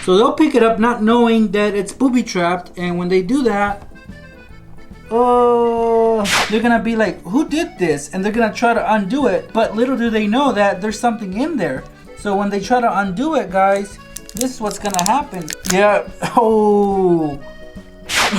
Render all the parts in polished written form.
So they'll pick it up not knowing that it's booby-trapped, and when they do that, they're gonna be like, who did this? And they're gonna try to undo it, but little do they know that there's something in there. So when they try to undo it, guys, this is what's gonna happen. Yeah, oh.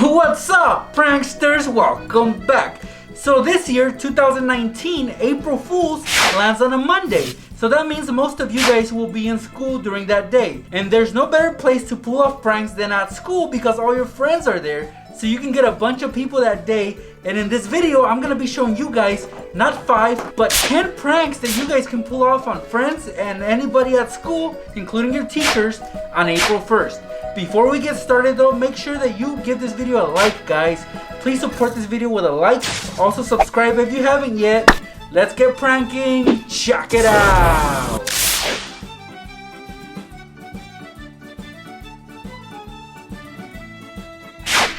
What's up, pranksters? Welcome back. So this year, 2019, April Fool's lands on a Monday. So that means most of you guys will be in school during that day. And there's no better place to pull off pranks than at school because all your friends are there. So you can get a bunch of people that day. And in this video, I'm gonna be showing you guys not 5, but 10 pranks that you guys can pull off on friends and anybody at school, including your teachers, on April 1st. Before we get started though, make sure that you give this video a like, guys. Please support this video with a like. Also subscribe if you haven't yet. Let's get pranking. Check it out.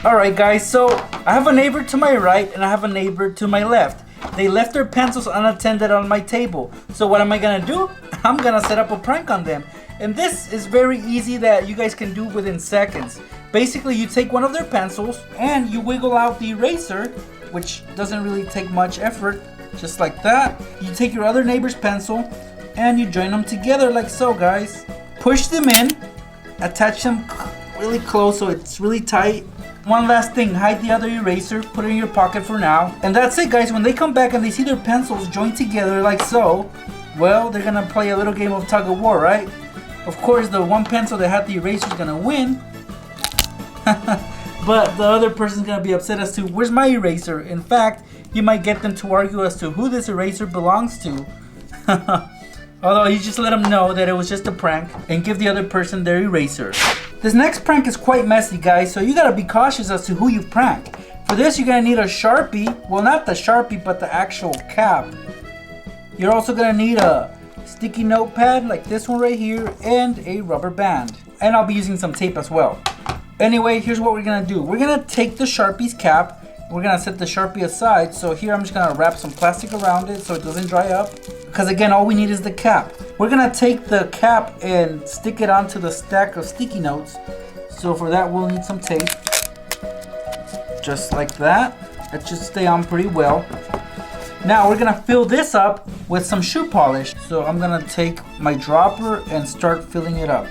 Alright guys, so I have a neighbor to my right and I have a neighbor to my left. They left their pencils unattended on my table. So what am I gonna do? I'm gonna set up a prank on them. And this is very easy that you guys can do within seconds. Basically, you take one of their pencils and you wiggle out the eraser, which doesn't really take much effort, just like that. You take your other neighbor's pencil and you join them together like so, guys. Push them in, attach them really close so it's really tight. One last thing, hide the other eraser, put it in your pocket for now. And that's it, guys. When they come back and they see their pencils joined together like so, well, they're gonna play a little game of tug of war, right? Of course, the one pencil that had the eraser is gonna win. But the other person's gonna be upset as to where's my eraser. In fact, you might get them to argue as to who this eraser belongs to. Although you just let them know that it was just a prank and give the other person their eraser. This next prank is quite messy, guys, so you gotta be cautious as to who you prank. For this, you're gonna need a Sharpie. Well, not the Sharpie, but the actual cap. You're also gonna need a sticky notepad like this one right here and a rubber band. And I'll be using some tape as well. Anyway, here's what we're gonna do. We're gonna take the Sharpie's cap. We're gonna set the Sharpie aside. So here I'm just gonna wrap some plastic around it so it doesn't dry up. Because again, all we need is the cap. We're gonna take the cap and stick it onto the stack of sticky notes. So for that, we'll need some tape. Just like that. That should stay on pretty well. Now we're gonna fill this up with some shoe polish. So I'm gonna take my dropper and start filling it up.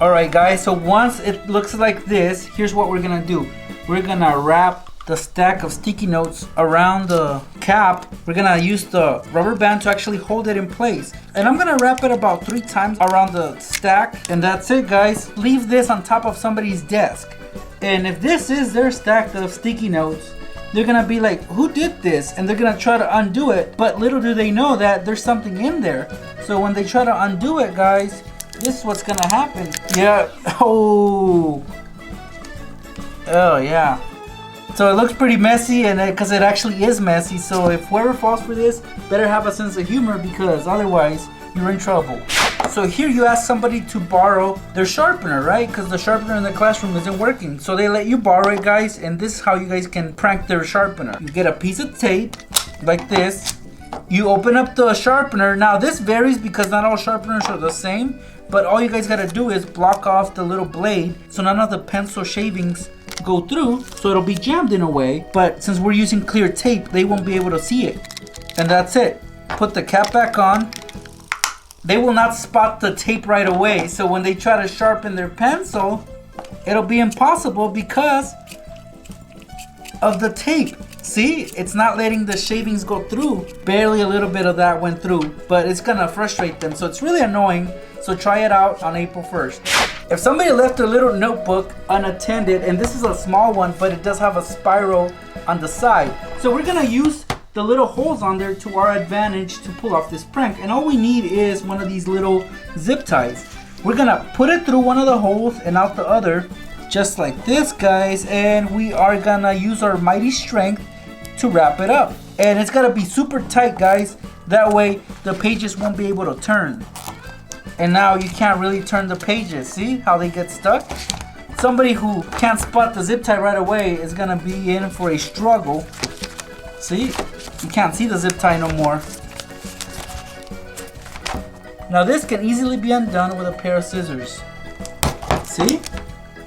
Alright guys, so once it looks like this, here's what we're gonna do. We're gonna wrap the stack of sticky notes around the cap. We're gonna use the rubber band to actually hold it in place. And I'm gonna wrap it about 3 times around the stack. And that's it, guys. Leave this on top of somebody's desk. And if this is their stack of sticky notes, they're gonna be like, who did this? And they're gonna try to undo it, but little do they know that there's something in there. So when they try to undo it, guys, this is what's gonna happen. Yeah, oh yeah. So it looks pretty messy, and because it actually is messy. So if whoever falls for this, better have a sense of humor because otherwise you're in trouble. So here you ask somebody to borrow their sharpener, right? Because the sharpener in the classroom isn't working. So they let you borrow it, guys, and this is how you guys can prank their sharpener. You get a piece of tape like this. You open up the sharpener. Now this varies because not all sharpeners are the same, but all you guys gotta do is block off the little blade so none of the pencil shavings go through, so it'll be jammed in a way. But since we're using clear tape, they won't be able to see it. And that's it. Put the cap back on. They will not spot the tape right away, so when they try to sharpen their pencil, it'll be impossible because of the tape. See, it's not letting the shavings go through. Barely a little bit of that went through, but it's gonna frustrate them. So it's really annoying. So try it out on April 1st. If somebody left their little notebook unattended, and this is a small one, but it does have a spiral on the side. So we're gonna use the little holes on there to our advantage to pull off this prank. And all we need is one of these little zip ties. We're gonna put it through one of the holes and out the other, just like this, guys. And we are gonna use our mighty strength to wrap it up. And it's gotta be super tight, guys. That way the pages won't be able to turn. And now you can't really turn the pages. See how they get stuck? Somebody who can't spot the zip tie right away is gonna be in for a struggle. See? You can't see the zip tie no more. Now this can easily be undone with a pair of scissors. See?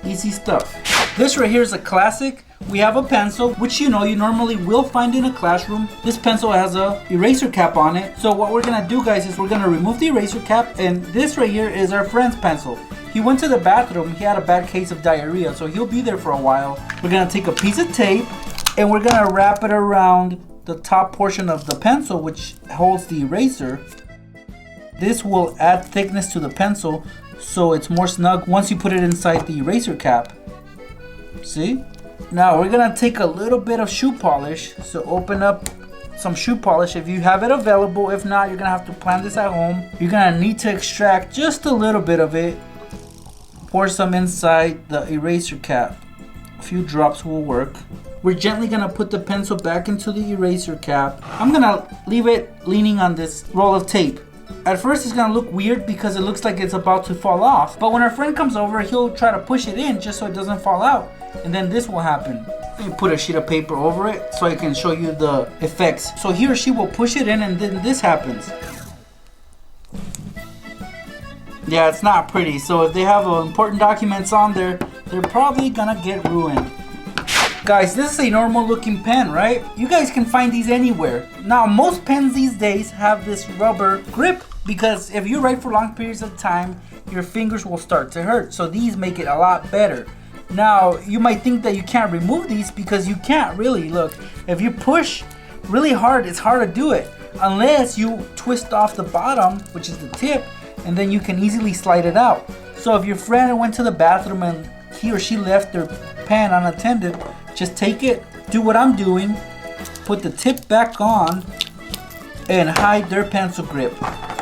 Easy stuff. This right here is a classic. We have a pencil, which you normally will find in a classroom. This pencil has a eraser cap on it. So what we're gonna do, guys, is we're gonna remove the eraser cap, and this right here is our friend's pencil. He went to the bathroom, he had a bad case of diarrhea, so he'll be there for a while. We're gonna take a piece of tape and we're gonna wrap it around the top portion of the pencil, which holds the eraser. This will add thickness to the pencil so it's more snug once you put it inside the eraser cap. See? Now we're gonna take a little bit of shoe polish. So open up some shoe polish if you have it available. If not, you're gonna have to plan this at home. You're gonna need to extract just a little bit of it. Pour some inside the eraser cap. A few drops will work. We're gently gonna put the pencil back into the eraser cap. I'm gonna leave it leaning on this roll of tape. At first it's gonna look weird because it looks like it's about to fall off. But when our friend comes over, he'll try to push it in just so it doesn't fall out. And then this will happen. You put a sheet of paper over it so I can show you the effects. So he or she will push it in and then this happens. Yeah, it's not pretty. So if they have important documents on there, they're probably gonna get ruined. Guys, this is a normal looking pen, right? You guys can find these anywhere. Now, most pens these days have this rubber grip because if you write for long periods of time, your fingers will start to hurt. So these make it a lot better. Now, you might think that you can't remove these because you can't really. Look, if you push really hard, it's hard to do it unless you twist off the bottom, which is the tip, and then you can easily slide it out. So if your friend went to the bathroom and he or she left their pen unattended, just take it, do what I'm doing, put the tip back on, and hide their pencil grip.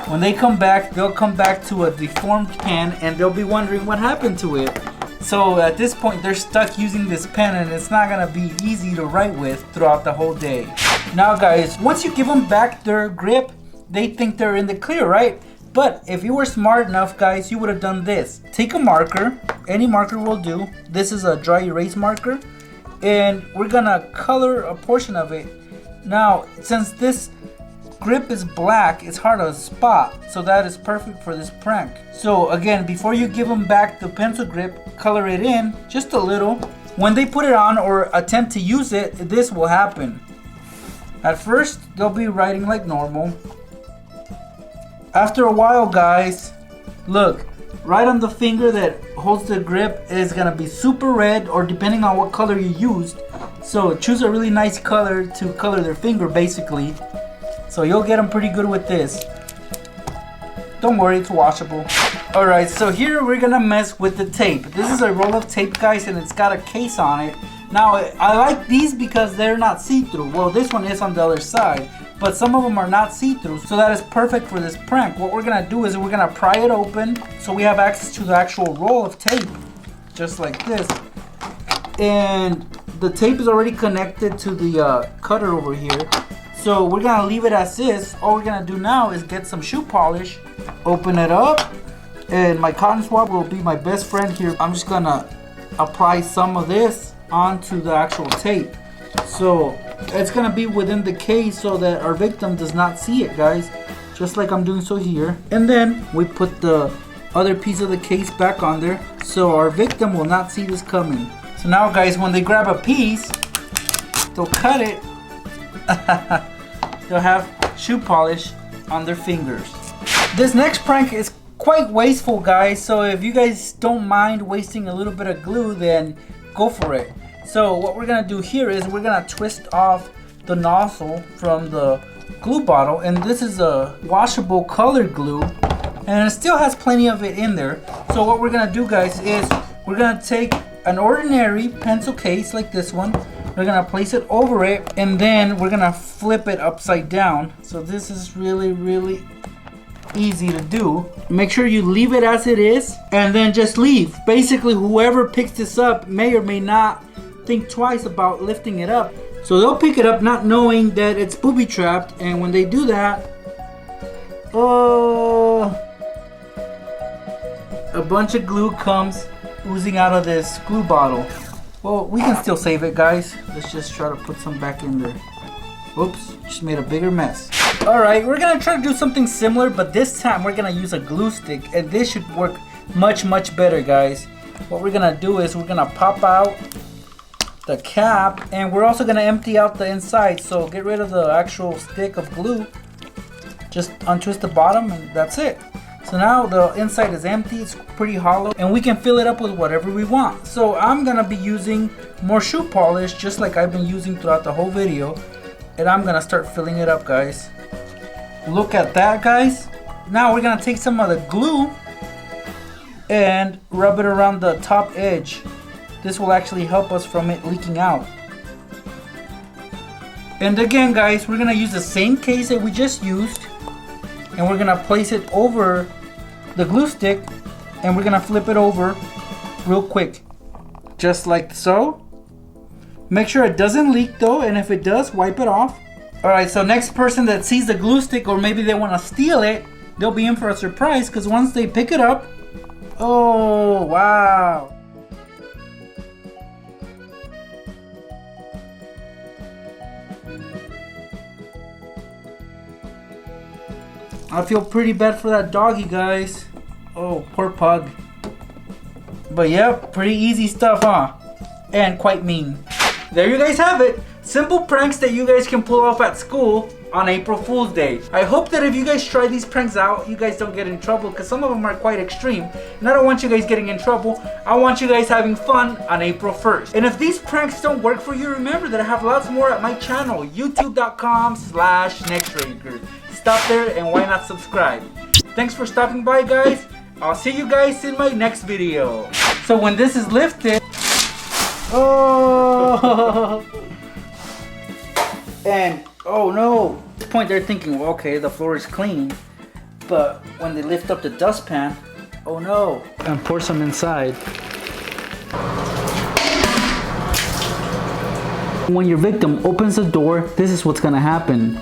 When they come back, they'll come back to a deformed pen and they'll be wondering what happened to it. So at this point, they're stuck using this pen and it's not gonna be easy to write with throughout the whole day. Now guys, once you give them back their grip, they think they're in the clear, right? But if you were smart enough, guys, you would have done this. Take a marker, any marker will do. This is a dry erase marker. And we're gonna color a portion of it. Now, since this grip is black, it's hard to spot, so that is perfect for this prank. So again, before you give them back the pencil grip, color it in just a little. When they put it on or attempt to use it, this will happen. At first, they'll be writing like normal. After a while, guys, look, right on the finger that holds the grip is gonna be super red, or depending on what color you used. So choose a really nice color to color their finger basically. So you'll get them pretty good with this. Don't worry, it's washable. Alright, so here we're gonna mess with the tape. This is a roll of tape, guys, and it's got a case on it. Now, I like these because they're not see-through. Well, this one is on the other side, but some of them are not see-through, so that is perfect for this prank. What we're gonna do is we're gonna pry it open so we have access to the actual roll of tape, just like this. And the tape is already connected to the cutter over here. So we're gonna leave it as is. All we're gonna do now is get some shoe polish, open it up, and my cotton swab will be my best friend here. I'm just gonna apply some of this onto the actual tape. So it's gonna be within the case so that our victim does not see it, guys. Just like I'm doing so here. And then we put the other piece of the case back on there so our victim will not see this coming. So now, guys, when they grab a piece, they'll cut it. They'll have shoe polish on their fingers. This next prank is quite wasteful, guys, so if you guys don't mind wasting a little bit of glue, then go for it. So what we're gonna do here is we're gonna twist off the nozzle from the glue bottle, and this is a washable colored glue, and it still has plenty of it in there. So what we're gonna do, guys, is we're gonna take an ordinary pencil case like this one. We're gonna place it over it, and then we're gonna flip it upside down. So this is really easy to do. Make sure you leave it as it is, and then just leave. Basically, whoever picks this up may or may not think twice about lifting it up. So they'll pick it up not knowing that it's booby-trapped, and when they do that, a bunch of glue comes oozing out of this glue bottle. Well, we can still save it, guys. Let's just try to put some back in there. Oops, just made a bigger mess. Alright, we're gonna try to do something similar, but this time we're gonna use a glue stick, and this should work much better, guys. What we're gonna do is we're gonna pop out the cap, and we're also gonna empty out the inside. So get rid of the actual stick of glue, just untwist the bottom, and that's it. So now the inside is empty, it's pretty hollow, and we can fill it up with whatever we want. So I'm gonna be using more shoe polish, just like I've been using throughout the whole video, and I'm gonna start filling it up, guys. Look at that, guys. Now we're gonna take some of the glue and rub it around the top edge. This will actually help us from it leaking out. And again, guys, we're gonna use the same case that we just used, and we're gonna place it over the glue stick, and we're gonna flip it over real quick, just like so. Make sure it doesn't leak though, and if it does, wipe it off. Alright, so next person that sees the glue stick, or maybe they want to steal it, they'll be in for a surprise, because once they pick it up, oh wow. I feel pretty bad for that doggy, guys. Oh, poor pug. But yep, pretty easy stuff, huh? And quite mean. There you guys have it. Simple pranks that you guys can pull off at school on April Fool's Day. I hope that if you guys try these pranks out, you guys don't get in trouble, because some of them are quite extreme. And I don't want you guys getting in trouble. I want you guys having fun on April 1st. And if these pranks don't work for you, remember that I have lots more at my channel, youtube.com/Nextraker. Stop there, and why not subscribe? Thanks for stopping by, guys. I'll see you guys in my next video. So when this is lifted, oh, and oh no, at this point they're thinking, well, okay, the floor is clean, but when they lift up the dustpan, oh no, and pour some inside. When your victim opens the door, this is what's gonna happen.